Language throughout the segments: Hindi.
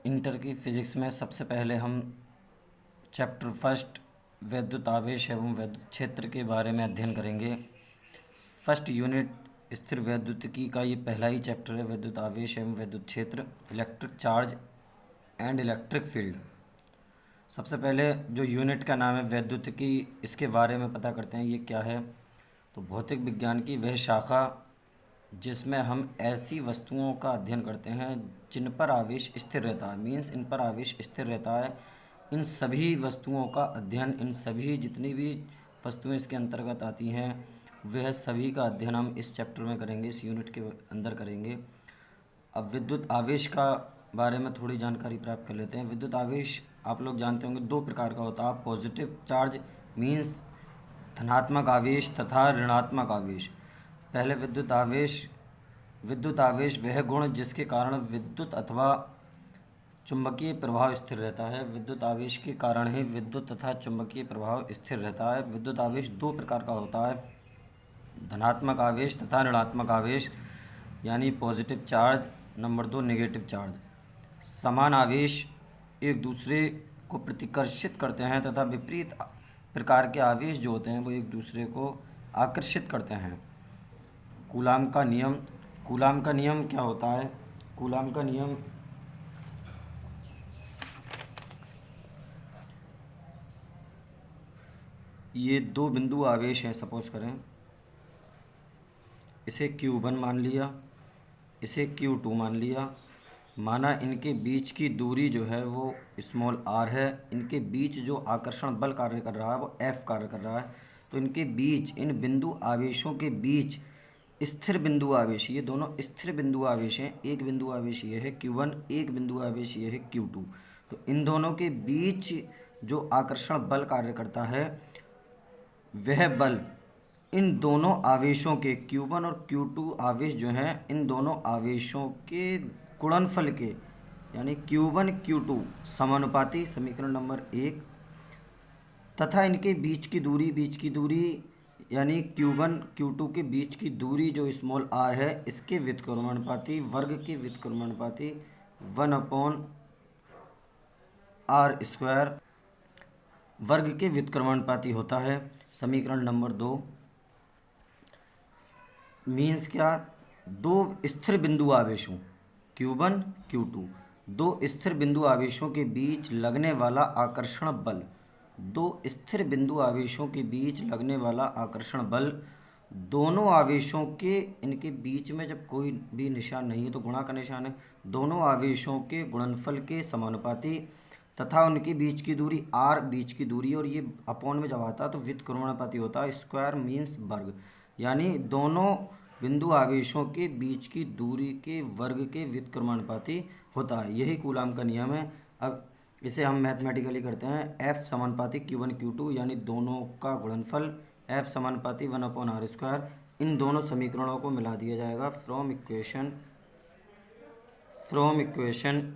इंटर की फिज़िक्स में सबसे पहले हम चैप्टर फर्स्ट वैद्युत आवेश एवं वैद्युत क्षेत्र के बारे में अध्ययन करेंगे। फर्स्ट यूनिट स्थिर वैद्युतिकी का ये पहला ही चैप्टर है, वैद्युत आवेश एवं वैद्युत क्षेत्र, electric charge and electric field. सबसे पहले जो यूनिट का नाम है वैद्युतिकी, इसके बारे में पता करते हैं ये क्या है। तो भौतिक विज्ञान की वह शाखा जिसमें हम ऐसी वस्तुओं का अध्ययन करते हैं जिन पर आवेश स्थिर रहता है, मीन्स इन पर आवेश स्थिर रहता है। इन सभी वस्तुओं का अध्ययन, इन सभी जितनी भी वस्तुएं इसके अंतर्गत आती हैं वह सभी का अध्ययन हम इस चैप्टर में करेंगे, इस यूनिट के अंदर करेंगे। अब विद्युत आवेश का बारे में थोड़ी जानकारी प्राप्त कर लेते हैं। विद्युत आवेश आप लोग जानते होंगे दो प्रकार का होता है, पॉजिटिव चार्ज मीन्स धनात्मक आवेश तथा ऋणात्मक आवेश। पहले विद्युत आवेश वह गुण जिसके कारण विद्युत अथवा चुंबकीय प्रभाव स्थिर रहता है। विद्युत आवेश के कारण ही विद्युत तथा चुंबकीय प्रभाव स्थिर रहता है। विद्युत आवेश दो प्रकार का होता है, धनात्मक आवेश तथा ऋणात्मक आवेश, यानी पॉजिटिव चार्ज, नंबर दो नेगेटिव चार्ज। समान आवेश एक दूसरे को प्रतिकर्षित करते हैं तथा विपरीत प्रकार के आवेश जो होते हैं वो एक दूसरे को आकर्षित करते हैं। कूलाम का नियम, कूलाम का नियम क्या होता है? कूलाम का नियम ये दो बिंदु आवेश हैं, सपोज करें इसे Q1 मान लिया, इसे Q2 मान लिया। माना इनके बीच की दूरी जो है वो स्मॉल r है, इनके बीच जो आकर्षण बल कार्य कर रहा है वो F कार्य कर रहा है। तो इनके बीच, इन बिंदु आवेशों के बीच स्थिर बिंदु आवेश, ये दोनों स्थिर बिंदु आवेश हैं। एक बिंदु आवेश ये है Q1, एक बिंदु आवेश ये है Q2। तो इन दोनों के बीच जो आकर्षण बल कार्य करता है वह बल इन दोनों आवेशों के Q1 और Q2 आवेश जो हैं, इन दोनों आवेशों के गुणनफल के, यानी Q1 Q2 समानुपाती, समीकरण नंबर 1, तथा इनके बीच की दूरी यानी Q1 Q2 के बीच की दूरी जो स्मॉल r है, इसके व्युत्क्रमानुपाती, वर्ग के व्युत्क्रमानुपाती 1/r², वर्ग के व्युत्क्रमानुपाती होता है। समीकरण नंबर 2 मीन्स क्या? दो स्थिर बिंदु आवेशों Q1 Q2, दो स्थिर बिंदु आवेशों के बीच लगने वाला आकर्षण बल, दो स्थिर बिंदु आवेशों के बीच लगने वाला आकर्षण बल दोनों आवेशों के, इनके बीच में जब कोई भी निशान नहीं है तो गुणा का निशान है, दोनों आवेशों के गुणनफल के समानुपाती तथा उनके बीच की दूरी r, बीच की दूरी, और ये अपॉन में जब आता है तो व्युत्क्रमानुपाती होता है, स्क्वायर मीन्स वर्ग, यानी दोनों बिंदु आवेशों के बीच की दूरी के वर्ग के व्युत्क्रमानुपाती होता है। यही कूलाम का नियम है। अब इसे हम मैथमेटिकली करते हैं, F समानुपाती Q1 Q2 यानी दोनों का गुणनफल F समानुपाती 1/r²। इन दोनों समीकरणों को मिला दिया जाएगा from equation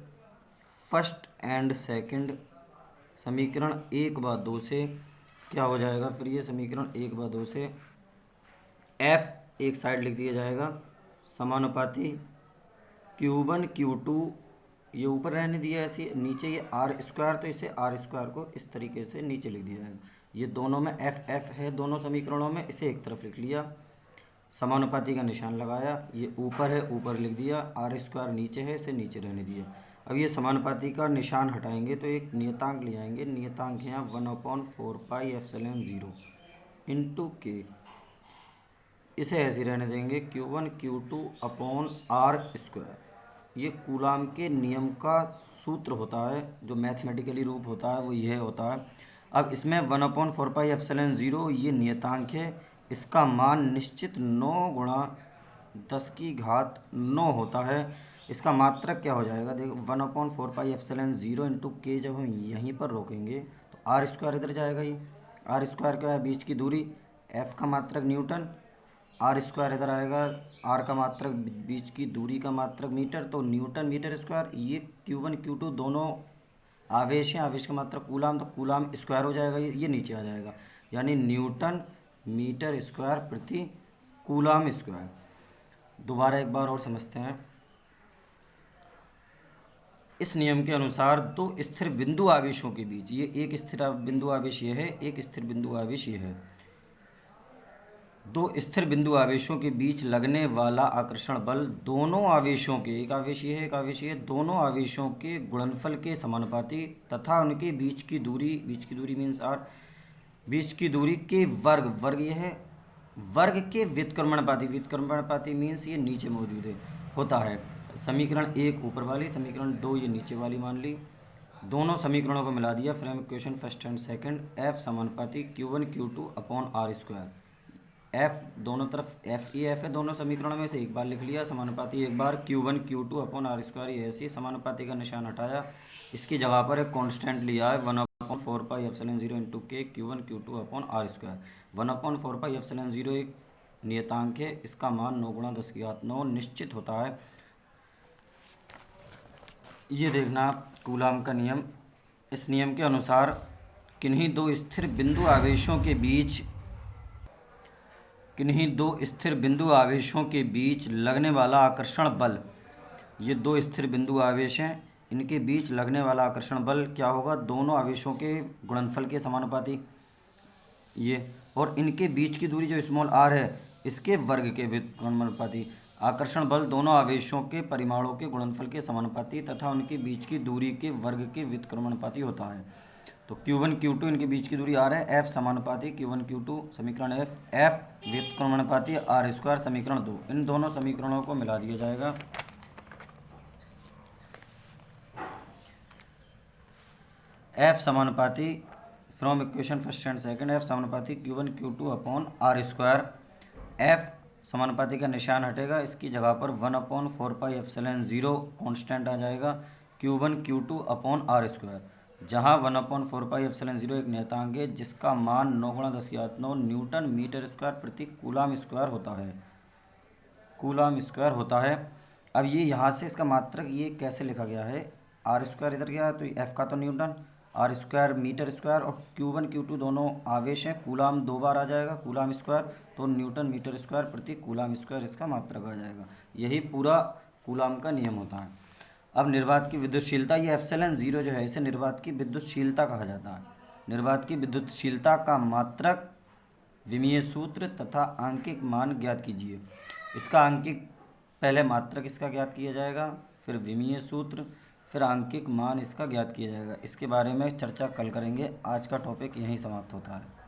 first and second. समीकरण 1 व 2 से क्या हो जाएगा? फिर ये समीकरण 1 व 2 से F एक साइड लिख दिया जाएगा समानुपाती Q1 Q2, ये ऊपर रहने दिया ऐसे, नीचे ये r², तो इसे r² को इस तरीके से नीचे लिख दिया जाएगा। ये दोनों में F है, दोनों समीकरणों में, इसे एक तरफ लिख लिया, समानुपाती का निशान लगाया, ये ऊपर है ऊपर लिख दिया, r² नीचे है इसे नीचे रहने दिया। अब ये समानुपाती का निशान हटाएंगे तो एक नियतांक ले आएंगे, नियतांक यहाँ 1/4πε0 इंटू के, इसे ऐसे रहने देंगे Q1 Q2/r²। ये कूलाम के नियम का सूत्र होता है, जो मैथमेटिकली रूप होता है वो यह होता है। अब इसमें 1/4πε0 ये नियतांक है, इसका मान निश्चित 9×10⁹ होता है। इसका मात्रक क्या हो जाएगा? देखो 1/4πε0 इंटू के, जब हम यहीं पर रोकेंगे तो r² इधर जाएगा, ये r² क्या है? बीच की दूरी, f का मात्रक न्यूटन, r² इधर आएगा, r का मात्रक बीच की दूरी का मात्रक मीटर, तो न्यूटन मीटर स्क्वायर। ये Q1 Q2 दोनों आवेश हैं, आवेश का मात्रक कूलाम, तो कूलाम स्क्वायर हो जाएगा, ये नीचे आ जाएगा, यानी न्यूटन मीटर स्क्वायर प्रति कूलाम स्क्वायर। दोबारा एक बार और समझते हैं। इस नियम के अनुसार दो स्थिर बिंदु आवेशों के बीच, ये एक स्थिर बिंदु आवेश ये है, एक स्थिर बिंदु आवेश ये है, दो स्थिर बिंदु आवेशों के बीच लगने वाला आकर्षण बल दोनों आवेशों के, एक आवेश ये है एक आवेश ये है, दोनों आवेशों के गुणनफल के समानुपाती तथा उनके बीच की दूरी मीन्स आर, बीच की दूरी के वर्ग, वर्ग ये है, वर्ग के व्युत्क्रमणपाती, व्युत्क्रमणपाती मीन्स ये नीचे मौजूद है होता है। समीकरण एक ऊपर वाली, समीकरण दो ये नीचे वाली मान ली, दोनों समीकरणों को मिला दिया, frame equation first and second, F समानुपाती Q1 Q2 upon are square, F दोनों तरफ एफ ई एफ है, दोनों समीकरणों में से एक बार लिख लिया, समानुपाती एक बार Q1 Q2 upon are square, ये ऐसी समानुपाती का निशान हटाया, इसकी जगह पर एक कांस्टेंट लिया है 1/4πε0 इंटू के Q1 Q2 upon are square. 1/4πε0 एक नियतांक है, इसका मान 9 × 10⁹ निश्चित होता है। ये देखना आप कूलाम का नियम, इस नियम के अनुसार किन्हीं दो स्थिर बिंदु आवेशों के बीच, किन्हीं दो स्थिर बिंदु आवेशों के बीच लगने वाला आकर्षण बल, ये दो स्थिर बिंदु आवेश हैं, इनके बीच लगने वाला आकर्षण बल क्या होगा, दोनों आवेशों के गुणनफल के समानुपाती ये, और इनके बीच की दूरी जो स्मॉल आर है इसके वर्ग के व्युत्क्रमानुपाती। आकर्षण बल दोनों आवेशों के परिमाणों के गुणनफल के समानुपाती तथा उनके बीच की दूरी के वर्ग के व्युत्क्रमानुपाती होता है। तो Q1 Q2 इनके बीच की दूरी r है, F समानुपाती Q1 Q2 समीकरण F व्युत्क्रमानुपाती आर स्क्वायर समीकरण 2, इन दोनों समीकरणों को मिला दिया जाएगा। F समानुपाती from equation first and second, F समानुपाती Q1 Q2 upon are square, F समानुपाती का निशान हटेगा, इसकी जगह पर 1/4πε0 कांस्टेंट आ जाएगा, Q1 Q2 upon are square, जहाँ 1/4πε0 एक नियतांक है जिसका मान 9 × 10⁹ न्यूटन मीटर स्क्वायर प्रति कूलाम स्क्वायर होता है, कूलाम स्क्वायर होता है। अब ये यहाँ से इसका मात्रक ये कैसे लिखा गया है, आर स्क्वायर इधर गया तो एफ का तो newton, r square metre square, और Q1 Q2 दोनों आवेश हैं, कूलाम दो बार आ जाएगा, कूलाम स्क्वायर तो न्यूटन मीटर स्क्वायर प्रति कूलाम स्क्वायर इसका मात्रक आ जाएगा। यही पूरा कूलाम का नियम होता है। अब निर्वात की विद्युतशीलता, ये ε0 जो है इसे निर्वात की विद्युतशीलता कहा जाता है। निर्वात की विद्युतशीलता का मात्रक, विमीय सूत्र तथा आंकिक मान ज्ञात कीजिए। इसका आंकिक, पहले मात्रक इसका ज्ञात किया जाएगा, फिर विमीय सूत्र, फिर आंकिक मान इसका ज्ञात किया जाएगा। इसके बारे में चर्चा कल करेंगे। आज का टॉपिक यहीं समाप्त होता है।